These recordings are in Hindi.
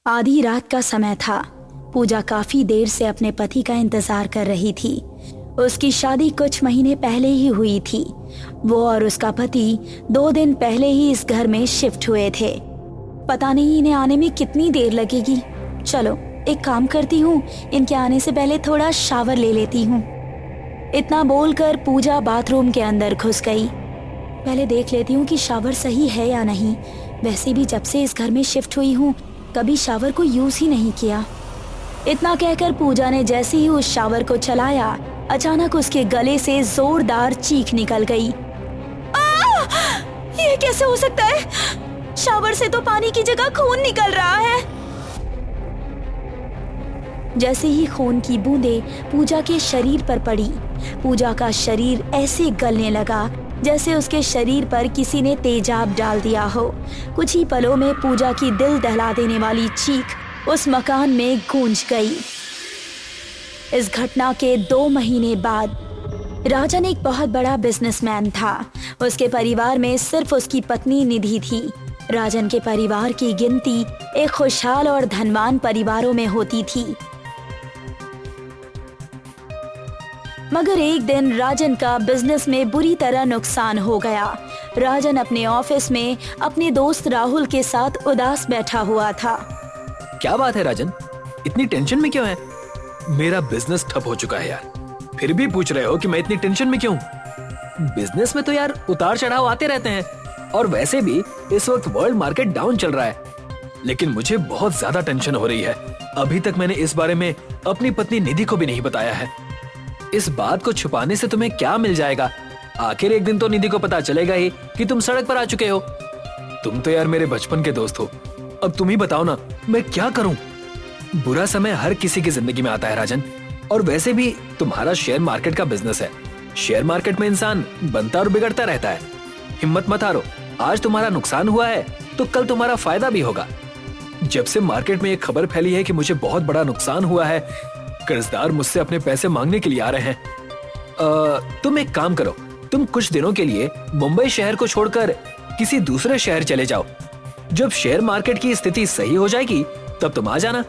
आधी रात का समय था। पूजा काफी देर से अपने पति का इंतजार कर रही थी। उसकी शादी कुछ महीने पहले ही हुई थी। वो और उसका पति 2 दिन पहले ही इस घर में शिफ्ट हुए थे। पता नहीं इन्हें आने में कितनी देर लगेगी। चलो एक काम करती हूँ, इनके आने से पहले थोड़ा शावर ले लेती हूँ। इतना बोलकर पूजा बाथरूम के अंदर घुस गई। पहले देख लेती हूँ कि शावर सही है या नहीं। वैसे भी जब से इस घर में शिफ्ट हुई हूँ कभी शावर को यूज ही नहीं किया। इतना कहकर पूजा ने जैसे ही उस शावर को चलाया, अचानक उसके गले से जोरदार चीख निकल गई। ये कैसे हो सकता है? शावर से तो पानी की जगह खून निकल रहा है। जैसे ही खून की बूंदें पूजा के शरीर पर पड़ी, पूजा का शरीर ऐसे गलने लगा जैसे उसके शरीर पर किसी ने तेजाब डाल दिया हो। कुछ ही पलों में पूजा की दिल दहला देने वाली चीख उस मकान में गूंज गई। इस घटना के 2 महीने बाद राजन एक बहुत बड़ा बिजनेसमैन था। उसके परिवार में सिर्फ उसकी पत्नी निधि थी। राजन के परिवार की गिनती एक खुशहाल और धनवान परिवारों में होती थी। मगर एक दिन राजन का बिजनेस में बुरी तरह नुकसान हो गया। राजन अपने ऑफिस में अपने दोस्त राहुल के साथ उदास बैठा हुआ था। क्या बात है राजन, इतनी टेंशन में क्यों है? मेरा बिजनेस ठप हो चुका है यार, फिर भी पूछ रहे हो कि मैं इतनी टेंशन में क्यों? बिजनेस में तो यार उतार चढ़ाव आते रहते हैं, और वैसे भी इस वक्त वर्ल्ड मार्केट डाउन चल रहा है। लेकिन मुझे बहुत ज्यादा टेंशन हो रही है। अभी तक मैंने इस बारे में अपनी पत्नी निधि को भी नहीं बताया है। इस बात को छुपाने से तुम्हें क्या मिल जाएगा? आखिर एक दिन तो निधि को पता चलेगा ही कि तुम सड़क पर आ चुके हो। तुम तो यार मेरे बचपन के दोस्त हो। अब तुम ही बताओ ना, मैं क्या करूं? बुरा समय हर किसी की जिंदगी में आता है राजन, और वैसे भी तुम्हारा शेयर मार्केट का बिजनेस है। शेयर मार्केट में इंसान बनता और बिगड़ता रहता है। हिम्मत मत हारो, आज तुम्हारा नुकसान हुआ है तो कल तुम्हारा फायदा भी होगा। जब से मार्केट में एक खबर फैली है कि मुझे बहुत बड़ा नुकसान हुआ है, कर्जदार मुझसे अपने पैसे मांगने के लिए आ रहे हैं। तुम एक काम करो, तुम कुछ दिनों के लिए मुंबई शहर को छोड़कर किसी दूसरे शहर चले जाओ। जब शेयर मार्केट की स्थिति सही हो जाएगी तब तुम आ जाना।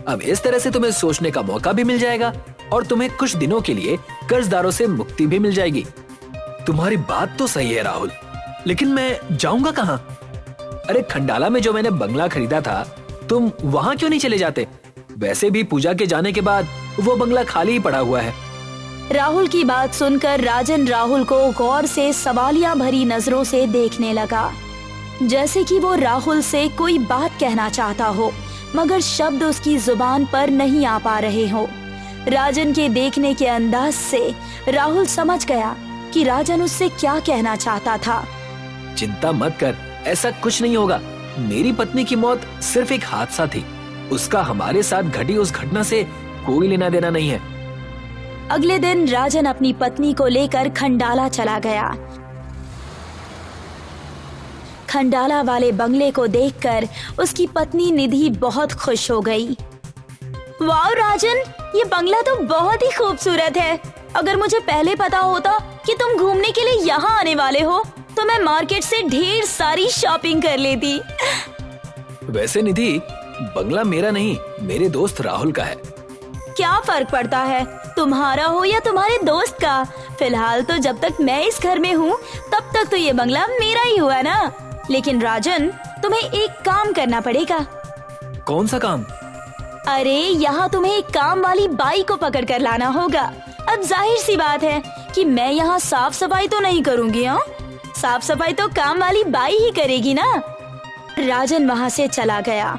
अब इस तरह से तुम्हें सोचने का मौका भी मिल जाएगा और तुम्हें कुछ दिनों के लिए कर्जदारों से मुक्ति भी मिल जाएगी। तुम्हारी बात तो सही है राहुल, लेकिन मैं जाऊंगा कहाँ? अरे खंडाला में जो मैंने बंगला खरीदा था, तुम वहां क्यों नहीं चले जाते? वैसे भी पूजा के जाने के बाद वो बंगला खाली ही पड़ा हुआ है। राहुल की बात सुनकर राजन राहुल को गौर से सवालिया भरी नजरों से देखने लगा, जैसे कि वो राहुल से कोई बात कहना चाहता हो मगर शब्द उसकी जुबान पर नहीं आ पा रहे हो। राजन के देखने के अंदाज से राहुल समझ गया कि राजन उससे क्या कहना चाहता था। चिंता मत कर, ऐसा कुछ नहीं होगा। मेरी पत्नी की मौत सिर्फ एक हादसा थी। उसका हमारे साथ घटी उस घटना से कोई लेना देना नहीं है। अगले दिन राजन अपनी पत्नी को लेकर खंडाला चला गया। खंडाला वाले बंगले को देखकर उसकी पत्नी निधि बहुत खुश हो गई। वाह राजन, ये बंगला तो बहुत ही खूबसूरत है। अगर मुझे पहले पता होता कि तुम घूमने के लिए यहाँ आने वाले हो तो मैं मार्केट से ढेर सारी शॉपिंग कर लेती। वैसे निधि, बंगला मेरा नहीं, मेरे दोस्त राहुल का है। क्या फर्क पड़ता है, तुम्हारा हो या तुम्हारे दोस्त का? फिलहाल तो जब तक मैं इस घर में हूँ तब तक तो ये बंगला मेरा ही हुआ ना। लेकिन राजन, तुम्हें एक काम करना पड़ेगा। कौन सा काम? अरे यहाँ तुम्हें एक काम वाली बाई को पकड़ कर लाना होगा। अब जाहिर सी बात है कि मैं यहाँ साफ सफाई तो नहीं करूँगी। हाँ, साफ सफाई तो काम वाली बाई ही करेगी ना। राजन वहाँ से चला गया।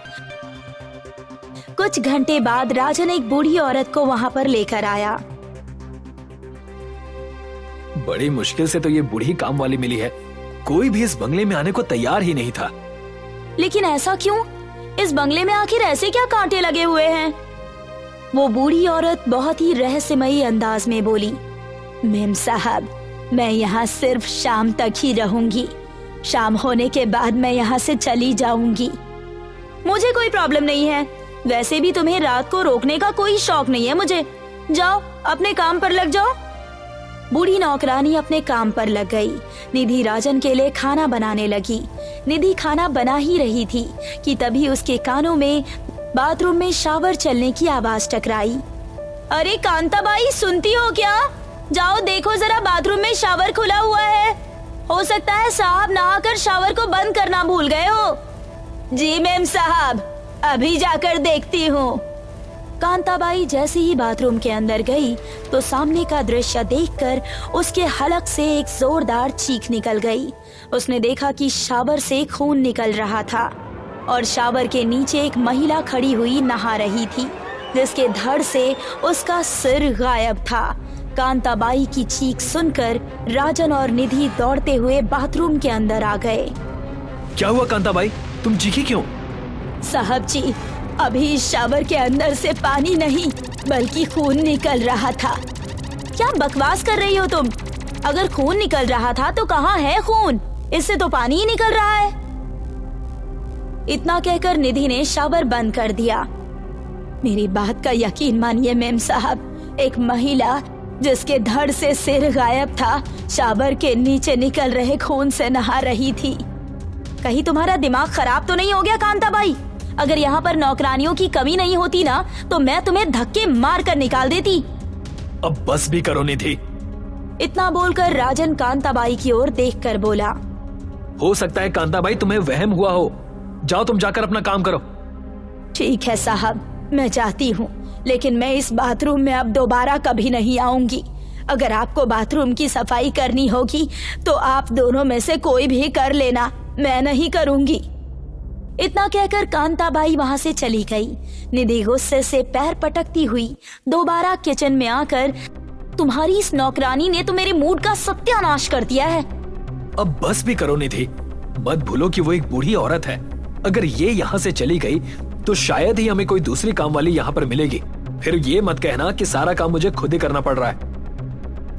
कुछ घंटे बाद राजन एक बूढ़ी औरत को वहाँ पर लेकर आया। बड़ी मुश्किल से तो ये बूढ़ी काम वाली मिली है। कोई भी इस बंगले में आने को तैयार ही नहीं था। लेकिन ऐसा क्यों? इस बंगले में आखिर ऐसे क्या कांटे लगे हुए हैं? वो बूढ़ी औरत बहुत ही रहस्यमयी अंदाज में बोली, मेम साहब, मैं यहाँ सिर्फ शाम तक ही रहूंगी। शाम होने के बाद मैं यहाँ से चली जाऊंगी। मुझे कोई प्रॉब्लम नहीं है। वैसे भी तुम्हें रात को रोकने का कोई शौक नहीं है मुझे। जाओ अपने काम पर लग जाओ। बूढ़ी नौकरानी अपने काम पर लग गई। निधि राजन के लिए खाना बनाने लगी। निधि खाना बना ही रही थी कि तभी उसके कानों में बाथरूम में शावर चलने की आवाज टकराई। अरे कांताबाई, सुनती हो क्या? जाओ देखो जरा, बाथरूम में शावर खुला हुआ है। हो सकता है साहब नहाकर शावर को बंद करना भूल गए हो। जी मैम साहब, अभी जाकर देखती हूँ। कांताबाई जैसे ही बाथरूम के अंदर गई तो सामने का दृश्य देखकर उसके हलक से एक जोरदार चीख निकल गई। उसने देखा कि शावर से खून निकल रहा था और शावर के नीचे एक महिला खड़ी हुई नहा रही थी, जिसके धड़ से उसका सिर गायब था। कांताबाई की चीख सुनकर राजन और निधि दौड़ते हुए बाथरूम के अंदर आ गए। क्या हुआ कांताबाई, तुम चीखी क्यों? साहब जी, अभी इस शावर के अंदर से पानी नहीं बल्कि खून निकल रहा था। क्या बकवास कर रही हो तुम? अगर खून निकल रहा था तो कहाँ है खून? इससे तो पानी ही निकल रहा है। इतना कहकर निधि ने शावर बंद कर दिया। मेरी बात का यकीन मानिए मेम साहब, एक महिला जिसके धड़ से सिर गायब था शावर के नीचे निकल रहे खून से नहा रही थी। कहीं तुम्हारा दिमाग खराब तो नहीं हो गया कांताबाई? अगर यहाँ पर नौकरानियों की कमी नहीं होती ना तो मैं तुम्हें धक्के मार कर निकाल देती। अब बस भी करो निधि। इतना बोलकर राजन कांताबाई की ओर देखकर बोला। हो सकता है कांताबाई तुम्हें वहम हुआ हो। जाओ तुम जाकर अपना काम करो। ठीक है साहब, मैं जाती हूँ, लेकिन मैं इस बाथरूम में अब दोबारा कभी नहीं आऊंगी। अगर आपको बाथरूम की सफाई करनी होगी तो आप दोनों में से कोई भी कर लेना, मैं नहीं करूंगी। इतना कहकर कांताबाई वहां से चली गई। निधि गुस्से से पैर पटकती हुई दोबारा किचन में आकर, तुम्हारी इस नौकरानी ने तो मेरे मूड का सत्यानाश कर दिया है। अब बस भी करो निधि। मत भूलो कि वो एक बूढ़ी औरत है। अगर ये यहाँ से चली गई तो शायद ही हमें कोई दूसरी काम वाली यहाँ पर मिलेगी। फिर ये मत कहना कि सारा काम मुझे खुद ही करना पड़ रहा है।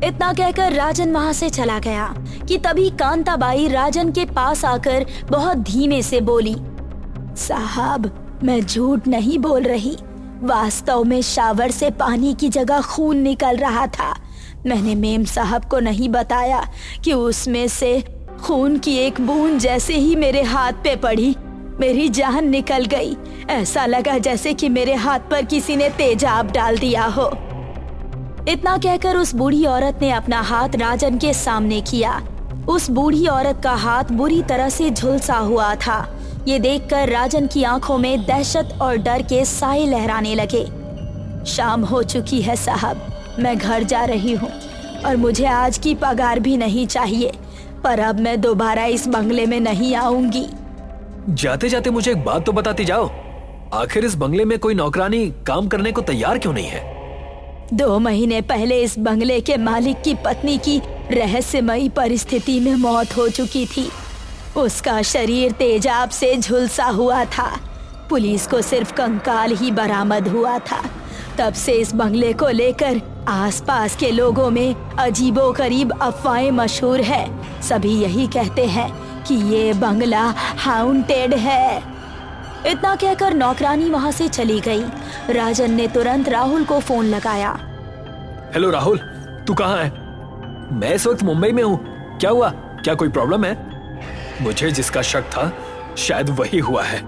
इतना कहकर राजन वहां से चला गया कि तभी कांताबाई राजन के पास आकर बहुत धीमे से बोली। साहब, मैं झूठ नहीं बोल रही। वास्तव में शावर से पानी की जगह खून निकल रहा था। मैंने मेम साहब को नहीं बताया कि उसमें से खून की एक बूंद जैसे ही मेरे हाथ पे पड़ी, मेरी जान निकल गई। ऐसा लगा जैसे कि मेरे हाथ पर किसी ने तेजाब डाल दिया हो। इतना कहकर उस बूढ़ी औरत ने अपना हाथ राजन के सामने किया। उस बूढ़ी औरत का हाथ बुरी तरह से झुलसा हुआ था। ये देखकर राजन की आंखों में दहशत और डर के साए लहराने लगे। शाम हो चुकी है साहब, मैं घर जा रही हूँ और मुझे आज की पगार भी नहीं चाहिए, पर अब मैं दोबारा इस बंगले में नहीं आऊंगी। जाते जाते मुझे एक बात तो बताती जाओ, आखिर इस बंगले में कोई नौकरानी काम करने को तैयार क्यों नहीं है? 2 महीने पहले इस बंगले के मालिक की पत्नी की रहस्यमयी परिस्थिति में मौत हो चुकी थी। उसका शरीर तेजाब से झुलसा हुआ था। पुलिस को सिर्फ कंकाल ही बरामद हुआ था। तब से इस बंगले को लेकर आसपास के लोगों में अजीबोगरीब अफवाहें मशहूर है। सभी यही कहते हैं कि ये बंगला हाउंटेड है। इतना कहकर नौकरानी वहां से चली गई। राजन ने तुरंत राहुल को फोन लगाया। हेलो राहुल, तू कहाँ है? मैं इस वक्त मुंबई में हूँ। क्या हुआ? क्या कोई प्रॉब्लम है? मुझे जिसका शक था शायद वही हुआ है।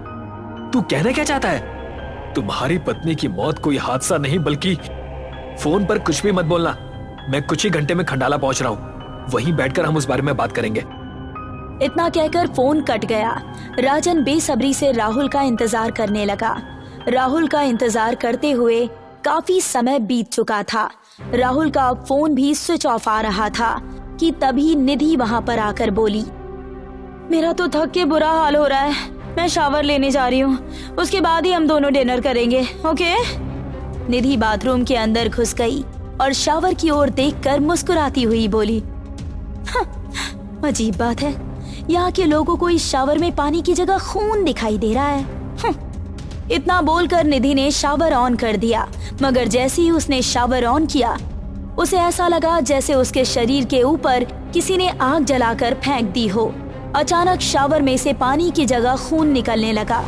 तू कहना क्या चाहता है? तुम्हारी पत्नी की मौत कोई हादसा नहीं बल्कि फोन पर कुछ भी मत बोलना। मैं कुछ ही घंटे में खंडाला पहुंच रहा हूँ। वहीं बैठकर हम उस बारे में बात करेंगे। इतना कहकर फोन कट गया। राजन बेसब्री से राहुल का इंतजार करने लगा। राहुल का इंतजार करते हुए काफी समय बीत चुका था। राहुल का फोन भी स्विच ऑफ आ रहा था कि तभी निधि वहां पर आकर बोली। मेरा तो थक के बुरा हाल हो रहा है, मैं शावर लेने जा रही हूँ, उसके बाद ही हम दोनों डिनर करेंगे, ओके? निधि बाथरूम के अंदर घुस गई और शावर की ओर देखकर मुस्कुराती हुई बोली। अजीब बात है, यहाँ के लोगों को इस शावर में पानी की जगह खून दिखाई दे रहा है। इतना बोलकर निधि ने शावर ऑन कर दिया, मगर जैसे ही उसने शावर ऑन किया उसे ऐसा लगा जैसे उसके शरीर के ऊपर किसी ने आग जलाकर फेंक दी हो। अचानक शावर में से पानी की जगह खून निकलने लगा।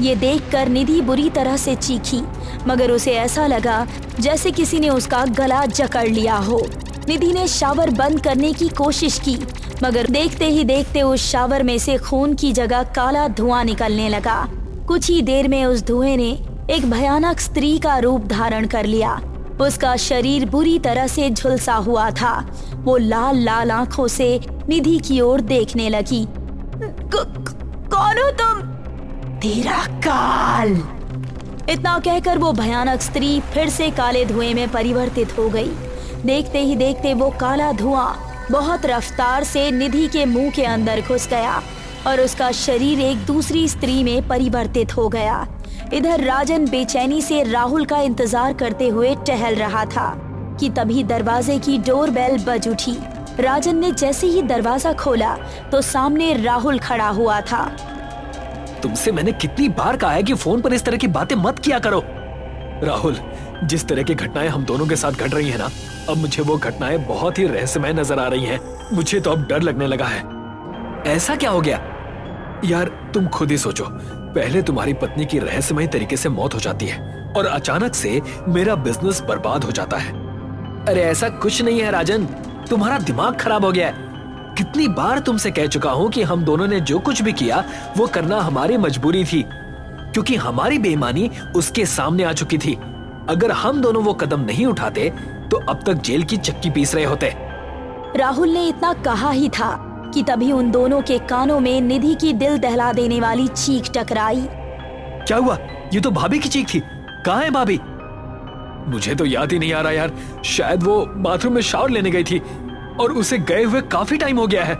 ये देखकर निधि बुरी तरह से चीखी, मगर उसे ऐसा लगा जैसे किसी ने उसका गला जकड़ लिया हो। निधि ने शावर बंद करने की कोशिश की, मगर देखते ही देखते उस शावर में से खून की जगह काला धुआं निकलने लगा। कुछ ही देर में उस धुएं ने एक भयानक स्त्री का रूप धारण कर लिया। उसका शरीर बुरी तरह से झुलसा हुआ था। वो लाल लाल आंखों से निधि की ओर देखने लगी। कौन हो तुम? तेरा काल। इतना कहकर वो भयानक स्त्री फिर से काले धुएं में परिवर्तित हो गई। देखते ही देखते वो काला धुआं बहुत रफ्तार से निधि के मुंह के अंदर घुस गया और उसका शरीर एक दूसरी स्त्री में परिवर्तित हो गया। इधर राजन बेचैनी से राहुल का इंतजार करते हुए टहल रहा था कि तभी दरवाजे की डोरबेल बज उठी। राजन ने जैसे ही दरवाजा खोला तो सामने राहुल खड़ा हुआ था। तुमसे मैंने कितनी बार कहा है कि फोन पर इस तरह की बातें मत किया करो। राहुल, जिस तरह की घटनाएं हम दोनों के साथ घट रही हैं ना, अब मुझे वो घटनाएं बहुत ही रहस्यमय नजर आ रही हैं। मुझे तो अब डर लगने लगा है। ऐसा क्या हो गया? यार तुम खुद ही सोचो, पहले तुम्हारी पत्नी की रहस्यमय तरीके से मौत हो जाती है और अचानक से मेरा बिजनेस बर्बाद हो जाता है। अरे ऐसा कुछ नहीं है राजन, तुम्हारा दिमाग खराब हो गया है। कितनी बार तुमसे कह चुका हूं कि हम दोनों ने जो कुछ भी किया वो करना हमारी मजबूरी थी, क्योंकि हमारी बेईमानी उसके सामने आ चुकी थी। अगर हम दोनों वो कदम नहीं उठाते तो अब तक जेल की चक्की पीस रहे होते। राहुल ने इतना कहा ही था कि तभी उन दोनों के कानों में निधि की दिल दहला देने वाली चीख टकराई। क्या हुआ? ये तो भाभी की चीख थी। कहाँ है भाभी? मुझे तो याद ही नहीं आ रहा यार। शायद वो बाथरूम में शावर लेने गई थी और उसे गए हुए काफी टाइम हो गया है।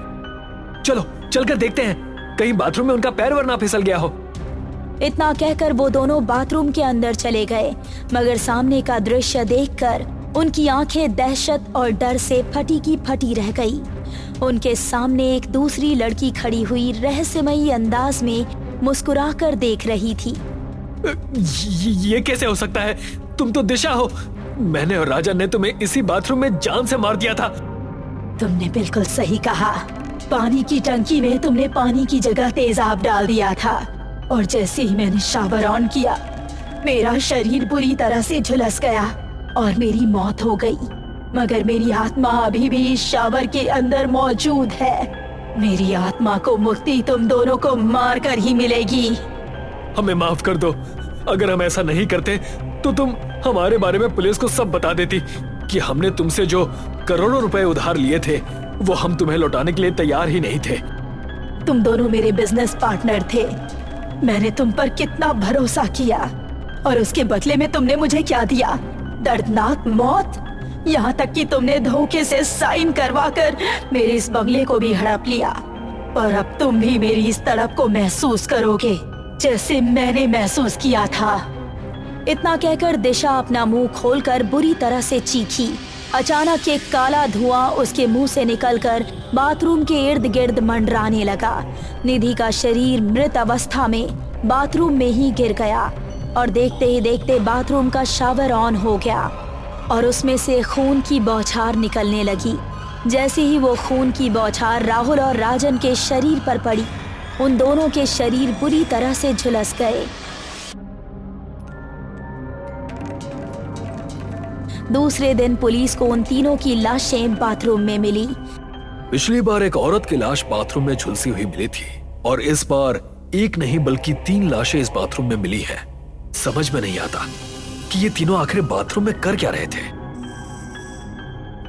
चलो चलकर देखते हैं, कहीं बाथरूम में उनका पैर वरना फिसल गया हो। इतना कहकर वो दोनों बाथरूम के अंदर चले गए, मगर सामने का दृश्य देखकर उनकी आंखें दहशत और डर से फटी की फटी रह गई। उनके सामने एक दूसरी लड़की खड़ी हुई रहस्यमयी अंदाज में मुस्कुराकर देख रही थी। ये कैसे हो सकता है? तुम तो दिशा हो। मैंने और राजा ने तुम्हें इसी बाथरूम में जान से मार दिया था। तुमने बिल्कुल सही कहा। पानी की टंकी में तुमने पानी की जगह तेजाब डाल दिया था और जैसे ही मैंने शावर ऑन किया मेरा शरीर बुरी तरह से झुलस गया और मेरी मौत हो गई। मगर मेरी आत्मा अभी भी इस शावर के अंदर मौजूद है। मेरी आत्मा को मुक्ति तुम दोनों को मार कर ही मिलेगी। हमें माफ कर दो। अगर हम ऐसा नहीं करते तो तुम हमारे बारे में पुलिस को सब बता देती कि हमने तुमसे जो करोड़ों रुपए उधार लिए थे वो हम तुम्हें लौटाने के लिए तैयार ही नहीं थे। तुम दोनों मेरे बिजनेस पार्टनर थे। मैंने तुम पर कितना भरोसा किया और उसके बदले में तुमने मुझे क्या दिया? दर्दनाक मौत। यहाँ तक कि तुमने धोखे से साइन करवाकर मेरे इस बंगले को भी हड़प लिया और अब तुम भी मेरी इस तड़प को महसूस करोगे जैसे मैंने महसूस किया था। इतना कहकर दिशा अपना मुंह खोलकर बुरी तरह से चीखी। अचानक एक काला धुआं उसके मुंह से निकलकर बाथरूम के इर्द गिर्द मंडराने लगा। निधि का शरीर मृत अवस्था में बाथरूम में ही गिर गया और देखते ही देखते बाथरूम का शावर ऑन हो गया और उसमें से खून की बौछार निकलने लगी। जैसे ही वो खून की बौछार राहुल और राजन के शरीर पर पड़ी, उन दोनों के शरीर बुरी तरह से झुलस गए। दूसरे दिन पुलिस को उन तीनों की लाशें बाथरूम में मिली। पिछली बार एक औरत की लाश बाथरूम में झुलसी हुई मिली थी और इस बार एक नहीं बल्कि 3 लाशें इस बाथरूम में मिली हैं। समझ में नहीं आता कि ये तीनों आखिर बाथरूम में कर क्या रहे थे।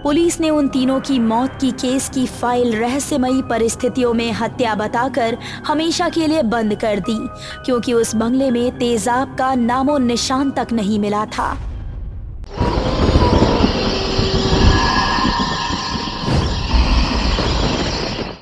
पुलिस ने उन तीनों की मौत की केस की फाइल रहस्यमयी परिस्थितियों में हत्या बताकर हमेशा के लिए बंद कर दी, क्योंकि उस बंगले में तेजाब का नामो निशान तक नहीं मिला था।